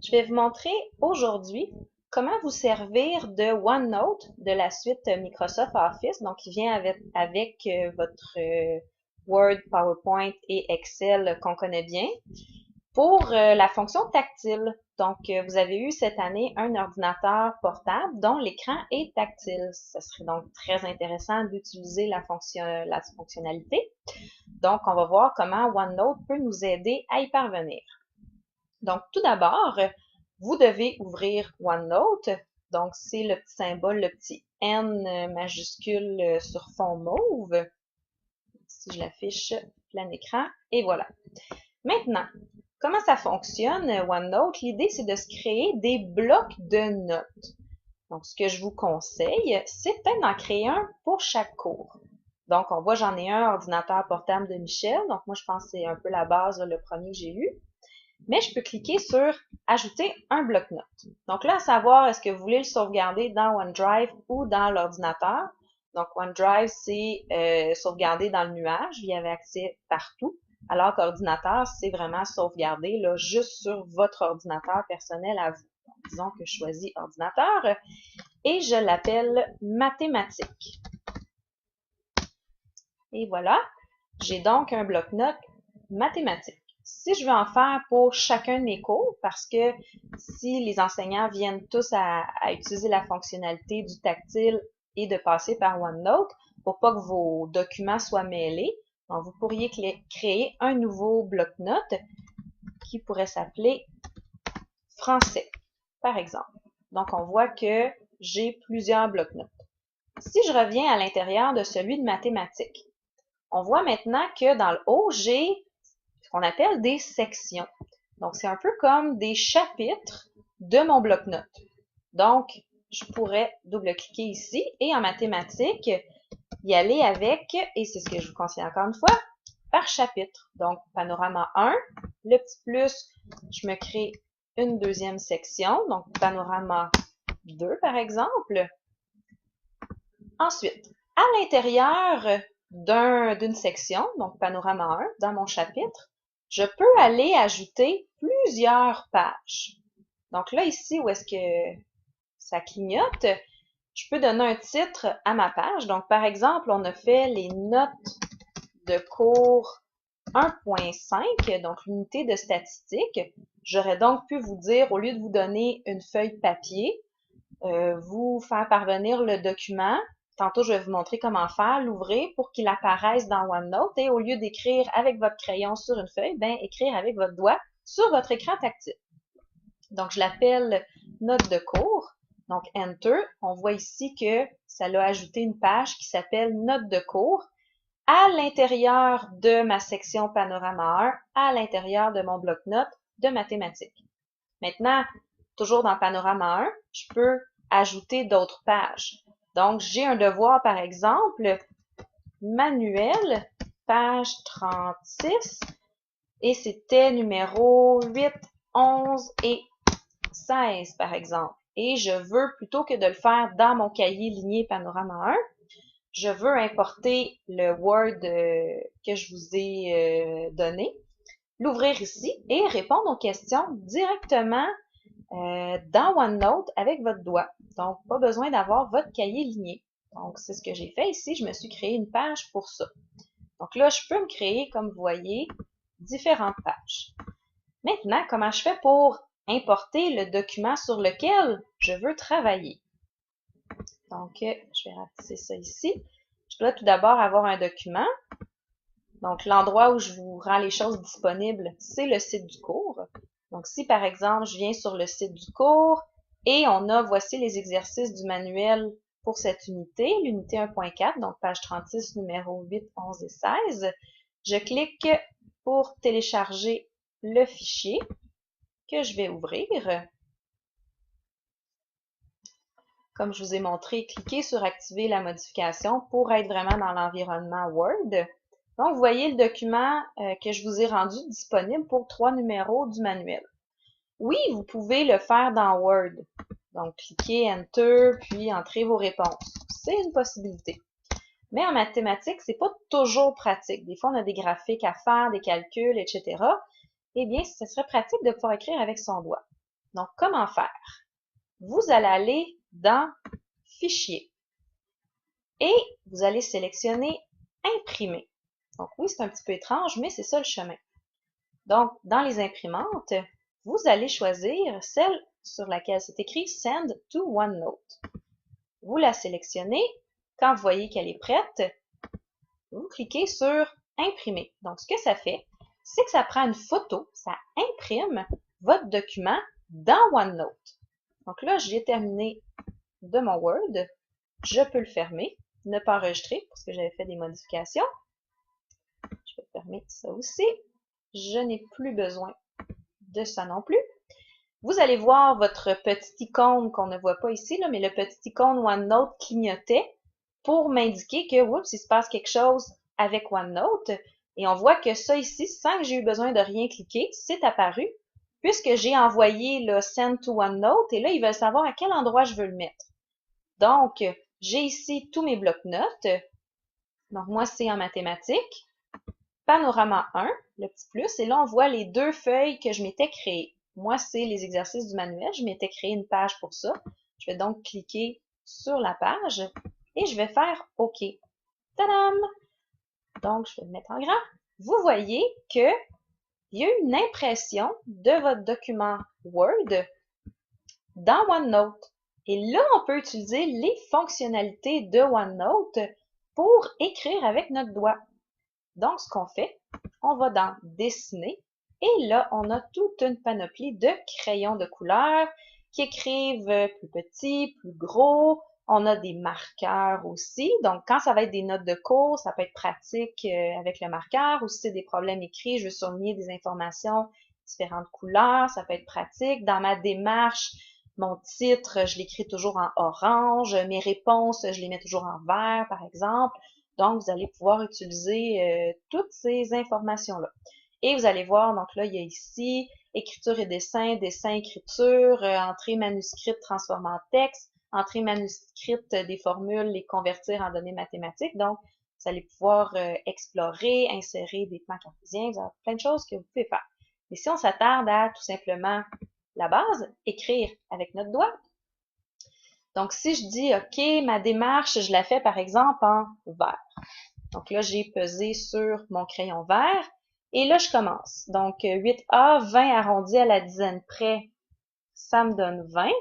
Je vais vous montrer aujourd'hui comment vous servir de OneNote de la suite Microsoft Office, donc qui vient avec votre Word, PowerPoint et Excel qu'on connaît bien, pour la fonction tactile. Donc, vous avez eu cette année un ordinateur portable dont l'écran est tactile. Ce serait donc très intéressant d'utiliser la fonctionnalité. Donc, on va voir comment OneNote peut nous aider à y parvenir. Donc, tout d'abord, vous devez ouvrir OneNote. Donc, c'est le petit symbole, le petit N majuscule sur fond mauve. Si je l'affiche plein écran, et voilà. Maintenant, comment ça fonctionne, OneNote? L'idée, c'est de se créer des blocs de notes. Donc, ce que je vous conseille, c'est peut-être d'en créer un pour chaque cours. Donc, on voit, j'en ai un ordinateur portable de Michel. Donc, moi, je pense que c'est un peu la base, le premier que j'ai eu. Mais je peux cliquer sur ajouter un bloc-notes. Donc là, à savoir, est-ce que vous voulez le sauvegarder dans OneDrive ou dans l'ordinateur? Donc OneDrive, c'est sauvegarder dans le nuage, il y avait accès partout, alors qu'ordinateur, c'est vraiment sauvegarder là, juste sur votre ordinateur personnel à vous. Donc, disons que je choisis ordinateur et je l'appelle mathématiques. Et voilà, j'ai donc un bloc-notes mathématiques. Si je veux en faire pour chacun de mes cours, parce que si les enseignants viennent tous à utiliser la fonctionnalité du tactile et de passer par OneNote, pour pas que vos documents soient mêlés, donc vous pourriez créer un nouveau bloc-notes qui pourrait s'appeler français, par exemple. Donc, on voit que j'ai plusieurs bloc-notes. Si je reviens à l'intérieur de celui de mathématiques, on voit maintenant que dans le haut, j'ai ce qu'on appelle des sections. Donc, c'est un peu comme des chapitres de mon bloc-notes. Donc, je pourrais double-cliquer ici et en mathématiques, y aller avec, et c'est ce que je vous conseille encore une fois, par chapitre. Donc, panorama 1, le petit plus, je me crée une deuxième section, donc panorama 2 par exemple. Ensuite, à l'intérieur d'une section, donc panorama 1, dans mon chapitre, je peux aller ajouter plusieurs pages. Donc là, ici, où est-ce que ça clignote, je peux donner un titre à ma page. Donc, par exemple, on a fait les notes de cours 1.5, donc l'unité de statistique. J'aurais donc pu vous dire, au lieu de vous donner une feuille papier, vous faire parvenir le document. Tantôt, je vais vous montrer comment faire, l'ouvrir pour qu'il apparaisse dans OneNote et au lieu d'écrire avec votre crayon sur une feuille, ben, écrire avec votre doigt sur votre écran tactile. Donc, je l'appelle note de cours. Donc, Enter. On voit ici que ça l'a ajouté une page qui s'appelle note de cours à l'intérieur de ma section panorama 1, à l'intérieur de mon bloc-notes de mathématiques. Maintenant, toujours dans panorama 1, je peux ajouter d'autres pages. Donc, j'ai un devoir, par exemple, manuel, page 36, et c'était numéro 8, 11 et 16, par exemple. Et je veux, plutôt que de le faire dans mon cahier ligné panorama 1, je veux importer le Word que je vous ai donné, l'ouvrir ici et répondre aux questions directement dans OneNote avec votre doigt. Donc, pas besoin d'avoir votre cahier ligné. Donc, c'est ce que j'ai fait ici. Je me suis créé une page pour ça. Donc là, je peux me créer, comme vous voyez, différentes pages. Maintenant, comment je fais pour importer le document sur lequel je veux travailler? Donc, je vais rapetisser ça ici. Je dois tout d'abord avoir un document. Donc, l'endroit où je vous rends les choses disponibles, c'est le site du cours. Donc, si par exemple, je viens sur le site du cours et on a, voici les exercices du manuel pour cette unité, l'unité 1.4, donc page 36, numéro 8, 11 et 16. Je clique pour télécharger le fichier que je vais ouvrir. Comme je vous ai montré, cliquez sur activer la modification pour être vraiment dans l'environnement Word. Donc, vous voyez le document que je vous ai rendu disponible pour 3 numéros du manuel. Oui, vous pouvez le faire dans Word. Donc, cliquez Enter, puis entrez vos réponses. C'est une possibilité. Mais en mathématiques, c'est pas toujours pratique. Des fois, on a des graphiques à faire, des calculs, etc. Eh bien, ce serait pratique de pouvoir écrire avec son doigt. Donc, comment faire? Vous allez aller dans Fichier et vous allez sélectionner Imprimer. Donc oui, c'est un petit peu étrange, mais c'est ça le chemin. Donc, dans les imprimantes, vous allez choisir celle sur laquelle c'est écrit Send to OneNote. Vous la sélectionnez. Quand vous voyez qu'elle est prête, vous cliquez sur Imprimer. Donc, ce que ça fait, c'est que ça prend une photo, ça imprime votre document dans OneNote. Donc là, j'ai terminé de mon Word. Je peux le fermer, ne pas enregistrer parce que j'avais fait des modifications. Je vais fermer ça aussi. Je n'ai plus besoin de ça non plus. Vous allez voir votre petite icône qu'on ne voit pas ici, là, mais le petit icône OneNote clignotait pour m'indiquer que, oups, il se passe quelque chose avec OneNote. Et on voit que ça ici, sans que j'ai eu besoin de rien cliquer, c'est apparu, puisque j'ai envoyé le Send to OneNote, et là, il veut savoir à quel endroit je veux le mettre. Donc, j'ai ici tous mes blocs-notes. Donc, moi, c'est en mathématiques. Panorama 1, le petit plus, et là, on voit les deux feuilles que je m'étais créées. Moi, c'est les exercices du manuel. Je m'étais créé une page pour ça. Je vais donc cliquer sur la page et je vais faire OK. Tadam! Donc, je vais le mettre en grand. Vous voyez que il y a une impression de votre document Word dans OneNote. Et là, on peut utiliser les fonctionnalités de OneNote pour écrire avec notre doigt. Donc, ce qu'on fait, on va dans Dessiner et là, on a toute une panoplie de crayons de couleur qui écrivent plus petit, plus gros. On a des marqueurs aussi. Donc, quand ça va être des notes de cours, ça peut être pratique avec le marqueur. Ou si c'est des problèmes écrits, je veux souligner des informations différentes couleurs, ça peut être pratique. Dans ma démarche, mon titre, je l'écris toujours en orange. Mes réponses, je les mets toujours en vert, par exemple. Donc, vous allez pouvoir utiliser toutes ces informations-là. Et vous allez voir, donc là, il y a ici écriture et dessin, dessin, écriture, entrée manuscrite transformée en texte, entrée manuscrite des formules, les convertir en données mathématiques. Donc, vous allez pouvoir explorer, insérer des plans cartésiens, vous avez plein de choses que vous pouvez faire. Mais si on s'attarde à tout simplement la base, écrire avec notre doigt. Donc, si je dis, OK, ma démarche, je la fais par exemple en vert. Donc là, j'ai pesé sur mon crayon vert. Et là, je commence. Donc, 8A, 20 arrondi à la dizaine près, ça me donne 20.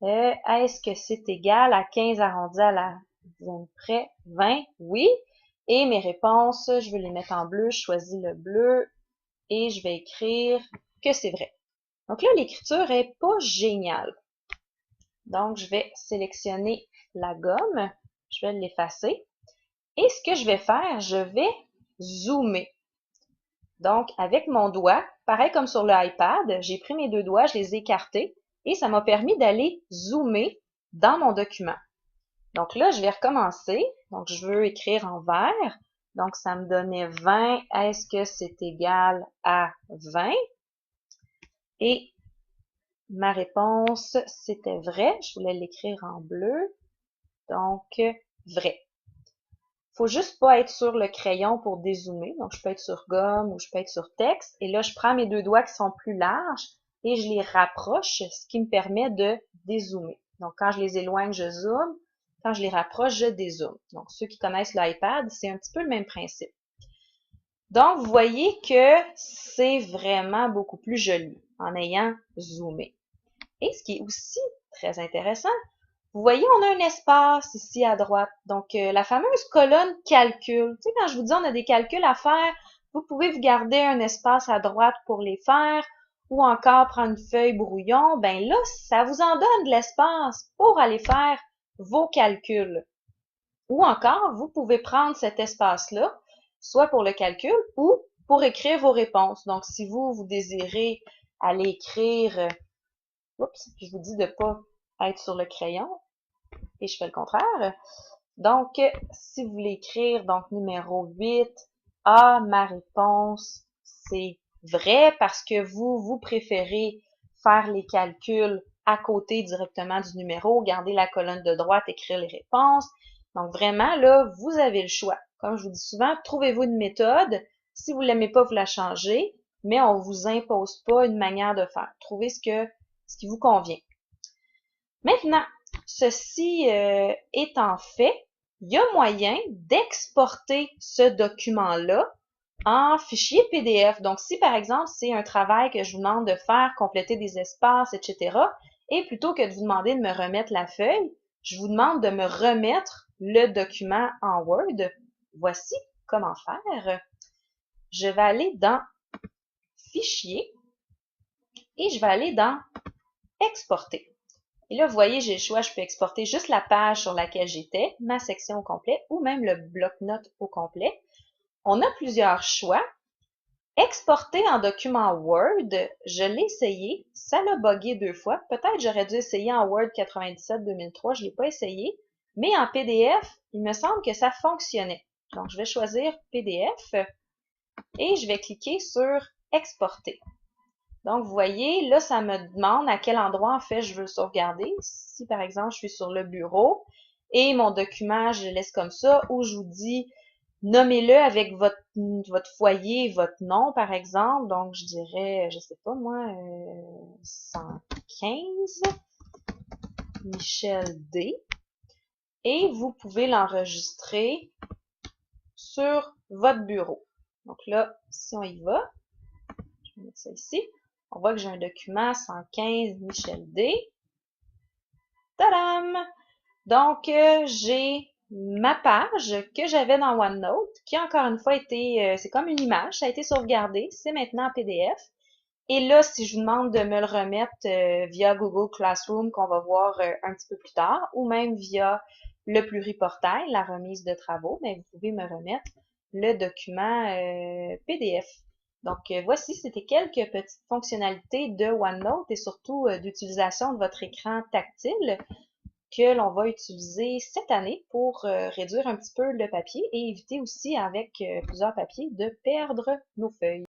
Est-ce que c'est égal à 15 arrondi à la dizaine près? 20, oui. Et mes réponses, je vais les mettre en bleu. Je choisis le bleu et je vais écrire que c'est vrai. Donc là, l'écriture est pas géniale. Donc, je vais sélectionner la gomme. Je vais l'effacer. Et ce que je vais faire, je vais zoomer. Donc, avec mon doigt, pareil comme sur le iPad, j'ai pris mes deux doigts, je les ai écartés et ça m'a permis d'aller zoomer dans mon document. Donc là, je vais recommencer. Donc, je veux écrire en vert. Donc, ça me donnait 20. Est-ce que c'est égal à 20? Et ma réponse, c'était vrai. Je voulais l'écrire en bleu. Donc, vrai. Faut juste pas être sur le crayon pour dézoomer. Donc, je peux être sur gomme ou je peux être sur texte. Et là, je prends mes deux doigts qui sont plus larges et je les rapproche, ce qui me permet de dézoomer. Donc, quand je les éloigne, je zoome. Quand je les rapproche, je dézoome. Donc, ceux qui connaissent l'iPad, c'est un petit peu le même principe. Donc, vous voyez que c'est vraiment beaucoup plus joli en ayant zoomé. Et ce qui est aussi très intéressant, vous voyez, on a un espace ici à droite. Donc, la fameuse colonne calcul. Tu sais, quand je vous dis on a des calculs à faire, vous pouvez vous garder un espace à droite pour les faire ou encore prendre une feuille brouillon. Ben là, ça vous en donne de l'espace pour aller faire vos calculs. Ou encore, vous pouvez prendre cet espace-là, soit pour le calcul ou pour écrire vos réponses. Donc, si vous désirez aller écrire, oups, je vous dis de pas être sur le crayon, et je fais le contraire. Donc, si vous voulez écrire, donc numéro 8, ma réponse, c'est vrai parce que vous préférez faire les calculs à côté directement du numéro, garder la colonne de droite, écrire les réponses. Donc, vraiment, là, vous avez le choix. Comme je vous dis souvent, trouvez-vous une méthode. Si vous l'aimez pas, vous la changez, mais on vous impose pas une manière de faire. Trouvez ce que ce qui vous convient. Maintenant, ceci étant fait, il y a moyen d'exporter ce document-là en fichier PDF. Donc, si par exemple, c'est un travail que je vous demande de faire, compléter des espaces, etc., et plutôt que de vous demander de me remettre la feuille, je vous demande de me remettre le document en Word. Voici comment faire. Je vais aller dans Fichier et je vais aller dans Exporter. Et là, vous voyez, j'ai le choix, je peux exporter juste la page sur laquelle j'étais, ma section au complet, ou même le bloc-notes au complet. On a plusieurs choix. Exporter en document Word, je l'ai essayé, ça l'a buggé 2 fois. Peut-être j'aurais dû essayer en Word 97-2003, je ne l'ai pas essayé. Mais en PDF, il me semble que ça fonctionnait. Donc, je vais choisir PDF et je vais cliquer sur Exporter. Donc, vous voyez, là, ça me demande à quel endroit, en fait, je veux le sauvegarder. Si, par exemple, je suis sur le bureau et mon document, je le laisse comme ça, ou je vous dis, nommez-le avec votre foyer, votre nom, par exemple. Donc, je dirais, je sais pas moi, 115, Michel D. Et vous pouvez l'enregistrer sur votre bureau. Donc là, si on y va, je vais mettre ça ici. On voit que j'ai un document 115 Michel D. Tadam! Donc, j'ai ma page que j'avais dans OneNote, qui encore une fois été, c'est comme une image, ça a été sauvegardé, c'est maintenant en PDF. Et là, si je vous demande de me le remettre via Google Classroom, qu'on va voir un petit peu plus tard, ou même via le pluriportail, la remise de travaux, mais vous pouvez me remettre le document PDF. Donc, voici, c'était quelques petites fonctionnalités de OneNote et surtout d'utilisation de votre écran tactile que l'on va utiliser cette année pour réduire un petit peu le papier et éviter aussi avec plusieurs papiers de perdre nos feuilles.